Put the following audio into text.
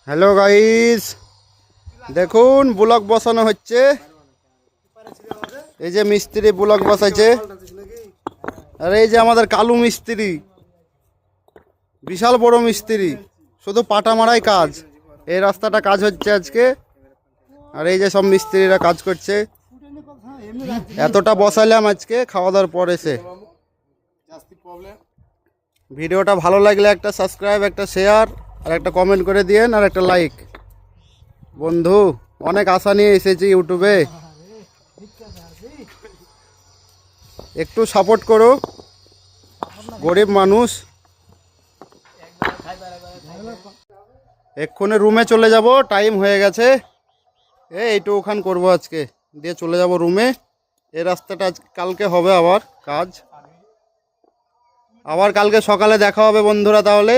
Hello guys, দেখুন block বসানো হচ্ছে। এই যে মিস্ত্রি ব্লক বসাইছে, আর এই যে আমাদের কালু মিস্ত্রি, বিশাল বড় মিস্ত্রি, শুধু পাটা মারাই কাজ। এই রাস্তাটা কাজ হচ্ছে আজকে, আর এই যে সব মিস্ত্রিরা কাজ করছে। এতটা বসাইলাম আজকে খাওয়া দাওয়ার পর এসে। ভিডিওটা ভালো লাগলে একটা সাবস্ক্রাইব, একটা শেয়ার আর একটা কমেন্ট করে দিয়েন, আর একটা লাইক। বন্ধু, অনেক আশা নিয়ে এসেছি ইউটিউবে, একটু সাপোর্ট করো, গরিব মানুষ। এক্ষুনি রুমে চলে যাব, টাইম হয়ে গেছে। এইটু ওখান করবো আজকে, দিয়ে চলে যাব রুমে। এই রাস্তাটা কালকে হবে আবার কাজ, আবার কালকে সকালে দেখা হবে বন্ধুরা। তাহলে